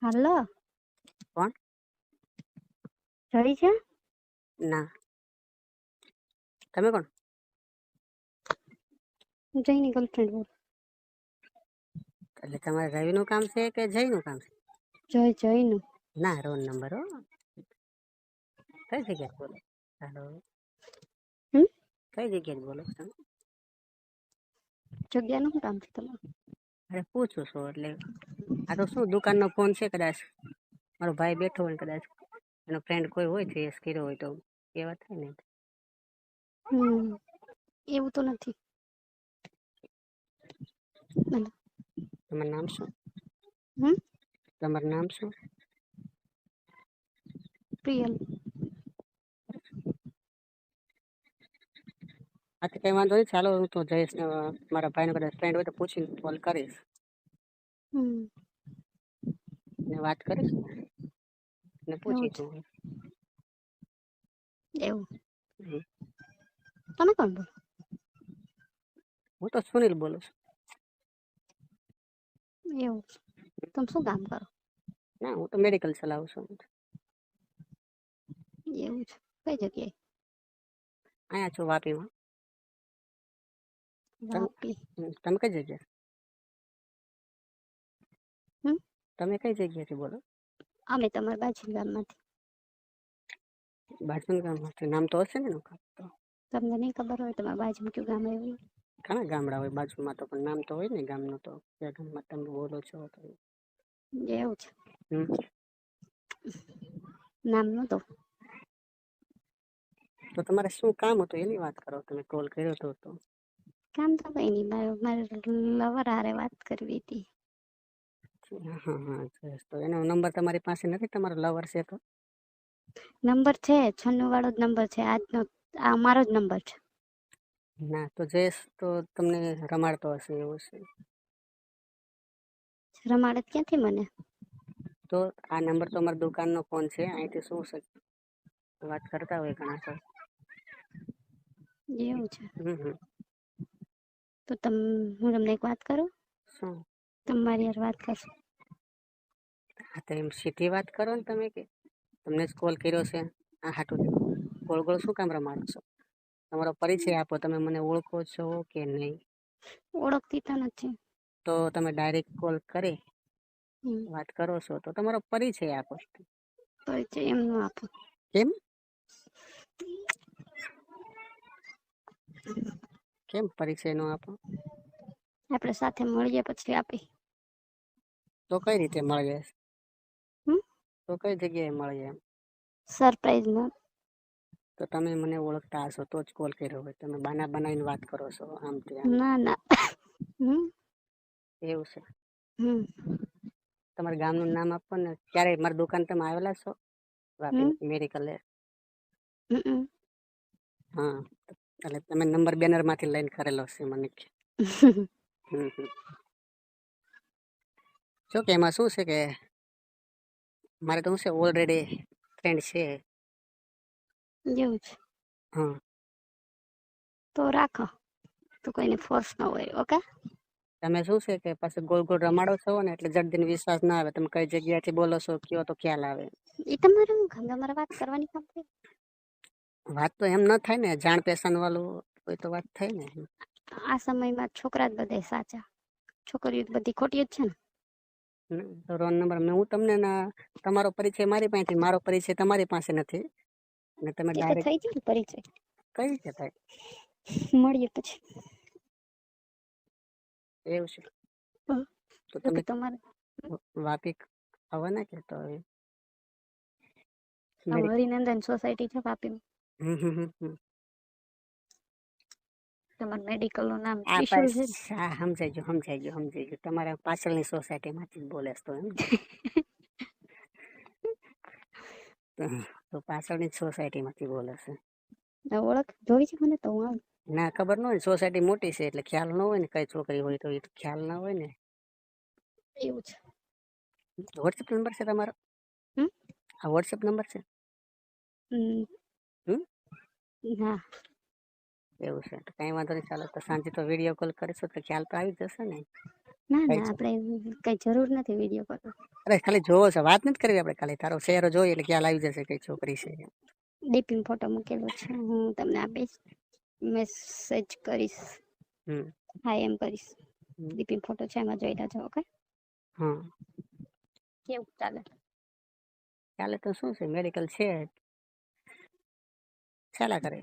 હાલો, કોણ? જડી છે? ના, તમે કોણ? હું જઈની ગર્લફ્રેન્ડ બોલ. એટલે તમારે રવિનું કામ છે કે જયનું કામ છે? જયનું. ના, રોલ નંબર હો. કઈ જગ્યાએ બોલો? હાલો, કઈ જગ્યાએ બોલો તમે? જગ્યાનું શું કામ છે તમારે? અરે પૂછું છું એટલે આ તો શું દુકાનનો ફોન છે, કદાચ મારો ભાઈ બેઠો હોય કદાચ એનો ફ્રેન્ડ કોઈ હોય છે કર્યો હોય તો એ વાત થાય ને. એવું તો નથી. તમારું નામ શું? હમ તમારું નામ શું? પ્રિયલ. હા તો કઈ વાંધો નહીં, ચાલો હું તો જઈશ ને મારા ભાઈનો કદાચ ફ્રેન્ડ હોય તો પૂછીને કોલ કરીશ ને વાત કરીશ ને એવું છે. પૂછીશું. એવું તમે કોણ બોલો? હું તો સુનિલ બોલું છું. એવું તમે શું કામ કરો? ના, હું તો મેડિકલ ચલાવું છું. એવું છે. કઈ જગ્યાએ? અહીંયા છું વાપીમાં. વાપી. તમે કઈ જગ્યાએ? હમ તમે કઈ જગ્યાએથી બોલો? અમે તમારા બાજુ ગામમાંથી. બાજુનું ગામમાંથી? નામ તો હશે ને એનું કામ તો. તમને નહીં ખબર હોય તમારા બાજુમાં કયું ગામ આવ્યું? ઘણા ગામડા હોય બાજુમાં તો, પણ નામ તો હોય ને ગામનું તો. કયા ગામમાં તમે બોલો છો તો. એવું છે. નામ નતો. તો તમારે શું કામ હતું એની વાત કરો, તમે કોલ કર્યો હતો તો. કામ તો કઈ નહીં, મારે લવર હારે વાત કરવી હતી. હા હા, તો એનો નંબર તમારી પાસે નથી? તમારો લવર છે તો? નંબર છે, 96 વાળો જ નંબર છે. આજનો આ અમારો જ નંબર છે. ના, તો જયેશ તો તમને રમાડતો હશે એવું છે. રમાડે ક્યાંથી મને? તો આ નંબર તો અમારા દુકાનનો ફોન છે, અહીંથી શું છે વાત કરતા હોય ઘણા સર. એવું છે. તો હું તમને એક વાત કરું? શું? તમારી યાર વાત કરશો? હા તો એમ સીધી વાત કરો ને તમે, કે તમને જ કોલ કર્યો છે આ હાટું ગોળ ગોળ શું કામ રમાડો છો? તમારો પરિચય આપો, તમે મને ઓળખો છો કે નહીં? ઓળખતી તો નથી. તો તમે ડાયરેક્ટ કોલ કરી વાત કરો છો તો તમારો પરિચય આપો. પરિચય એમ ન આપો. કેમ? કેમ પરિચય નો આપો? આપણે સાથે મળીએ પછી આપી. તો કઈ રીતે મળીએ? તો કઈ જગ્યાએ મળીએ એમ? સરપ્રાઈઝમાં. તો તમે મને ઓળખતા હશો તો જ કોલ કર્યો હોય, તમે બાના બનાવીને વાત કરો છો આમ તેમ. ના ના. એવું છે. તમારા ગામનું નામ આપો ને. ક્યારે મારી દુકાન તમે આવેલા છો વાપી મેડિકલે? હા, એટલે તમે નંબર બેનર માંથી લઈને કરેલો છે મને. જો કે એમાં શું છે કે મારે તો શું છે, ઓલરેડી ફ્રેન્ડ છે. એવું છે. હા. તો રાખો, તો કોઈને ફોર્સ ન હોય. ઓકે. તમે શું છે કે પછી ગોળ ગોળ રમાડો છો ને, એટલે જલ્દીને વિશ્વાસ ના આવે. તમે કઈ જગ્યાએથી બોલો છો કયો તો ખ્યાલ આવે. એ તમારે હું કામ? તમારે વાત કરવાની કામ છે. વાત તો એમ ન થાય ને, જાણ પહેચાન વાળું હોય તો વાત થાય ને. આ સમયમાં છોકરા જ બધા સાચા, છોકરીઓ બધી ખોટી જ છે ને. તો રોલ નંબર હું તમને તમારો પરિચય મારી પાસેથી, મારો પરિચય તમારી પાસે નથી. અને તમે એ તો ડાયરેક્ટ થઈ ગયું ને પરિચય. કઈ રીતે થાય? મળીએ પછી. એવું છે. તો જો કે તમે તમારે વાપી આવવાના કે તો હરિનંદન સોસાયટી છે વાપીમાં. હમ. તમારે મેડિકલ નું નામ આ ત્રિશુલ બસ છે. હા, સમજાઈ ગયું. તમારા પાછળની સોસાયટી માંથી બોલે તો એમ. તો પાછળની સોસાયટી માંથી બોલે છે. ઓળખ જોઈ છે મને તો હું. ના, ખબર ન હોય. સોસાયટી મોટી છે એટલે ખ્યાલ ન હોય ને, કઈ છોકરી હોય તો એ ખ્યાલ ના હોય ને. એવું છે. વોટ્સએપ નંબર છે તમારો? આ વોટ્સએપ નંબર છે? ના. એવું છે. તો કઈ વાંધો નહીં, ચાલો તો સાંજે તો વિડીયો કોલ કરીશું તો ખ્યાલ તો આવી જશે ને. ના કઈ ના, છે? આપણે કઈ જરૂર નથી વિડીયો કરવો. અરે ખાલી જોવો છે, વાત નથી કરવી આપણે, ખાલી તારો ચહેરો જોઈએ એટલે ખ્યાલ આવી જશે કઈ છોકરી છે એમ. ડીપીમાં ફોટો મૂકેલો છે, હું તમને આપીશ, મેસેજ કરીશ, હમ હા એમ કરીશ. હમ. ડીપીમાં ફોટો છે, એમાં જોઈ લેજો. ઓકે, હા કેવું ચાલે? ચાલે તો શું છે, મેડિકલ છે, ચાલ્યા કરે.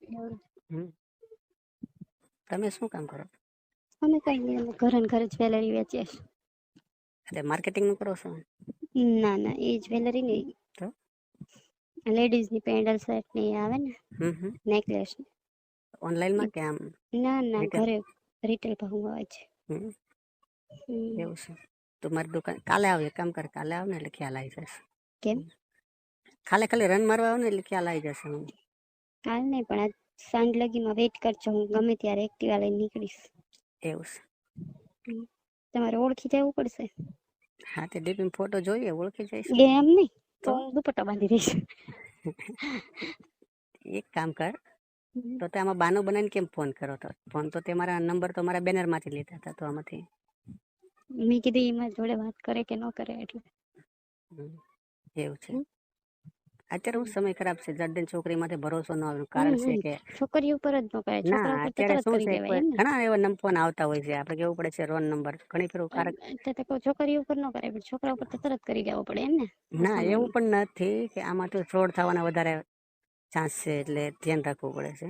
એવું. હમ. તમે શું કામ કરો? અમે કઈ નહીં, અમે ઘરે ને ઘરે જ્વેલરી વેચીએ છીએ. એટલે માર્કેટિંગ નું કરો છો? ના ના, એ જ્વેલરી નહીં, તો લેડીઝની પેન્ડલ સેટ ને એ આવે ને, હમ. નેકલેસ. ઓનલાઈનમાં કે આમ ના ના, રિટેલ? ઘરે રિટેલ ભાવમાં આવે છે. હમ. હમ. એવું છે, તો મારી દુકાન કાલે આવ, એક કામ કર, કાલે આવ ને એટલે ખ્યાલ આવી જશે. કેમ? ખાલી રન મારવા આવ ને એટલે ખ્યાલ આવી જશે. હું કાલ નહીં, પણ આજ સાંજ લગીમાં વેઇટ કરજો, હું ગમે ત્યારે એક્ટિવા લઈને નીકળીશ. એવું છે. તમારે ઓળખી જવું પડશે. હા, તે ડીપીમાં ફોટો જોઈએ, ઓળખી જઈશું ને. એમ નહીં તો તો હું દુપટ્ટો બાંધી દઈશ. એક કામ કર, તો તે આમાં બાનો બનાવીને કેમ ફોન કરો? તો ફોન તો તે મારા નંબર તો મારા બેનરમાંથી લીધા હતા, તો આમાંથી મેં કીધું એમાં જોડે વાત કરે કે ન કરે એટલે. એવું છે. અત્યારે હું સમય ખરાબ છે, જડેન છોકરી માંથી ભરોસો ન આવે, કારણ છે હમ કે છોકરીઓ ઉપર જ ન કરે, ના છોકરા ઉપર તો અત્યારે તરત શું કરી છે, દેવાય કોઈ એમ ને. ઘણા એવા ફોન આવતા હોય છે, આપણે કેવું પડે છે રોન નંબર ઘણી ફેરું કારક. એટલે તો છોકરીઓ ઉપર ન કરે, પણ છોકરા ઉપર તો તરત કરી દેવો પડે એમ ને આ ના એવું સમયમાં. પણ નથી કે આમાં તો ફ્રોડ થવાના વધારે ચાન્સ છે, એટલે ધ્યાન રાખવું પડે છે.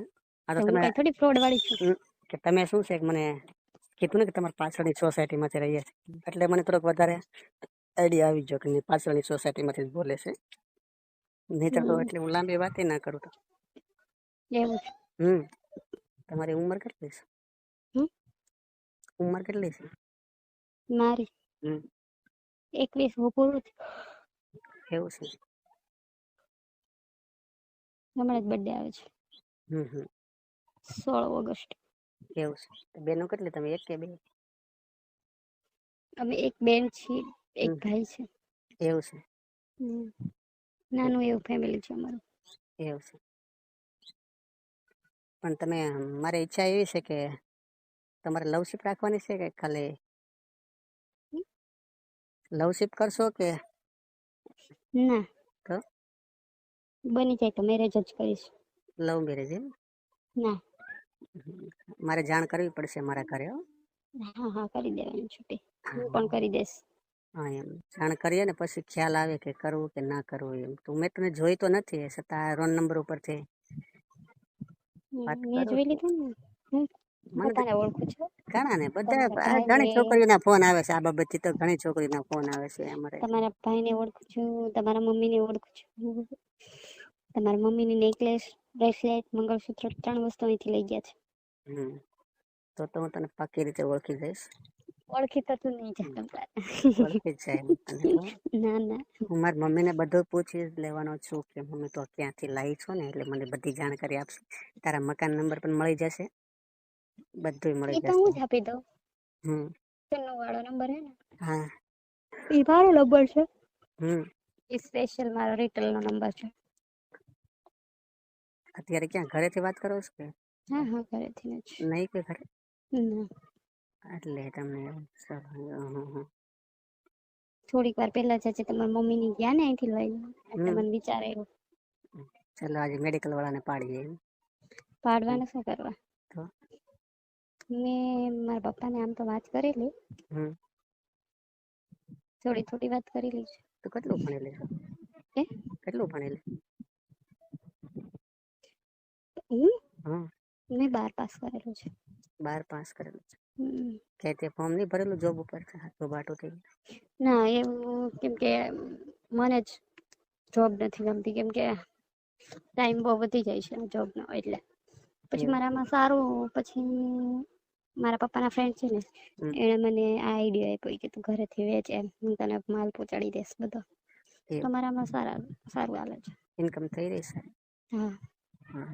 આ તો હું તમે કઈ થોડી ફ્રોડ વાળી છું. કે તમે શું છે કે મને કીધું ને કે તમારી પાછળની સોસાયટીમાંથી રહીએ છીએ, એટલે મને થોડોક વધારે આઈડિયા આવી ગયો કે પાછળની સોસાયટીમાંથી જ બોલે છે. નહીંતર તો એટલે હું લાંબી વાત ના કરું. તો એવું છે. તમારી ઉંમર કેટલી છે? હમ ઉંમર કેટલી છે? મારી હમ 21 પૂરું થયું. એવું છે. હમણાં જ બર્થડે આવે છે. હમ 16 ઓગસ્ટ. એવું છે. બેનો કેટલી, તમે એક કે બે? અમે એક બેન છીએ, એક હમ ભાઈ છે. એવું છે. નાનું એવું ફેમિલી છે અમારું. એવું છે. પણ તમે, મારી ઈચ્છા એવી છે કે તમારે લવશીપ રાખવાની છે કે ખાલી લવશીપ કરશો કે? ના, તો બની જાય તો મેરેજ જ કરીશ. લવ મેરેજ એમ? ના. મારે જાણ કરવી પડશે મારા ઘરે. હા હા, કરી દેવાની છૂટી, હું હા પણ કરી દઈશ. હા, એમ જાણ કરીએ ને પછી ખ્યાલ આવે કે કરવું કે ના કરવું. એમ તો મેં તને જોઈ તો નથી, છતાં રોન નંબર ઉપરથી વાત મેં કરું જોઈ છું. લીધું ને, હું મને તો બધાને ઓળખું છું. ઘણા ને તમારા બધા ભાઈને ઘણી છોકરીઓના ફોન આવે છે, આ બાબતથી તો ઘણી છોકરીઓના ફોન આવે છે અમારે. તમારા ભાઈને ઓળખું છું, તમારા મમ્મીને ઓળખું છું, તમારા મમ્મીની નેકલેસ, બ્રેસલેટ, મંગળસૂત્ર 3 વસ્તુ અહીંથી લઈ ગયા છે. તો હું તને પાક્કી રીતે ઓળખી જઈશ. ઓળખી તો તું નહીં જા. ઓળખી જ જાય તને તો. ના ના, હું મારી મમ્મીને બધું પૂછી લેવાનો છું કે મમ્મી તો ક્યાંથી લાવી છો ને, એટલે મને બધી જાણકારી આપશે. તારા મકાન નંબર પણ મળી જશે, બધું મળી એ તો જશે. હું જ આપી દઉં. હમ 96 વાળો નંબર હે ને, હા. એ મારો નંબર છે. હમ એ સ્પેશિયલ મારો રિટેલનો નંબર છે. અત્યારે ક્યાં ઘરેથી વાત કરો છો કે? હા હા, ઘરેથી જ. નહીં કોઈ ઘરે? ના. એટલે તમને થોડીક વાર પહેલા જ તમારા મમ્મીની ગયા ને અહીંથી લઈને, એટલે મને વિચાર આવ્યો. ચાલો આજે મેડિકલ વાળાને પાડીએ. પાડવાને શું કરવા? તો મેં મારા પપ્પાને આમ તો વાત કરેલી, થોડી વાત કરેલી છે. તો કેટલું ભણેલી છો? હે? કેટલું ભણેલી? હા, મેં 12 પાસ કરેલું છે. 12 પાસ કરેલું છે. હમ. કે તે ફોર્મ નહીં ભરેલું જોબ ઉપર? જોબ થઈ? ના, એવું કેમ કે મને જ જોબ નથી ગમતી, કેમ કે ટાઈમ બહુ વધી જાય છે જોબનો, એટલે પછી એવું. મારામાં સારું, પછી મારા પપ્પાના ફ્રેન્ડ છે ને, એણે મને આ આઈડિયા આપ્યો કે તું ઘરેથી વેચ એમ, હું તને માલ પહોંચાડી દઈશ બધો. તો એવું મારામાં સારું હાલે છે. ઇન્કમ થઈ રહી છે? હા. હા.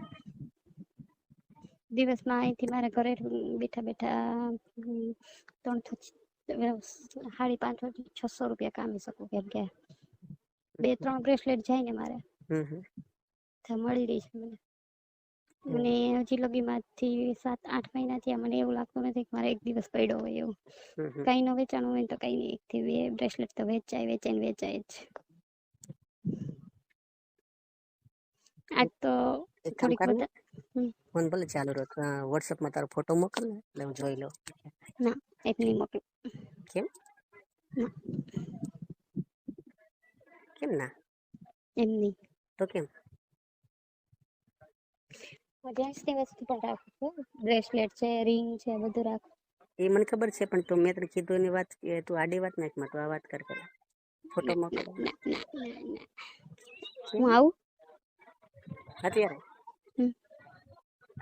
દિવસમાં અહીંથી મારા ઘરે બેઠા બેઠા 550-600 રૂપિયા કામી શકું, કેમ કે 2-3 બ્રેસલેટ જાય ને મારે, તો મળી રહી છે મને. અને હજી લગીમાંથી 7-8 મહિના થયા, મને એવું લાગતું નથી કે મારે એક દિવસ પડ્યો હોય એવું. કઈ ન વેચાણું હોય તો કઈ નહીં, 1 થી 2 બ્રેસલેટ તો વેચાય જ. આજ તો એક કામ થોડીક કર ને, બધા ફોન ભલે ચાલુ રહો, વોટ્સઅપમાં તારો ફોટો મોકલ ને એટલે હું જોઈ લઉં. ના એક નહીં મોકલું. કેમ ના કેમ ના? એમ નહીં. તો કેમ? જેન્ટ્સની વસ્તુ પણ રાખું છું, બ્રેસલેટ છે, રિંગ છે, બધું રાખું. એ મને ખબર છે, પણ તું મેં તને કીધું એની વાત, તું આડી વાત નાખ, તું આ વાત કર પેલા. ફોટો ના મોકલ. ના ના ના ના. કેમ? હું આવું? અત્યારે હમ.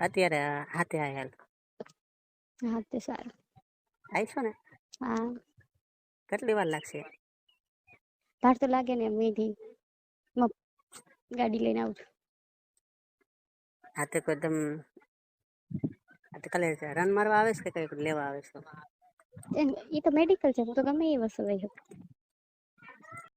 અત્યારે હાથે હાલ હા તે સારું. આવીશો ને? હા. કેટલી વાર લાગશે? ભાર તો લાગે ને, મેથી ગાડી લઈને આવું છું. હાથે કોઈ એકદમ કાલે રન મારવા આવે છે કે કઈ લેવા આવે છે? એ તો મેડિકલ છે, હું તો ગમે એ વસ્તુ લઈ શકું.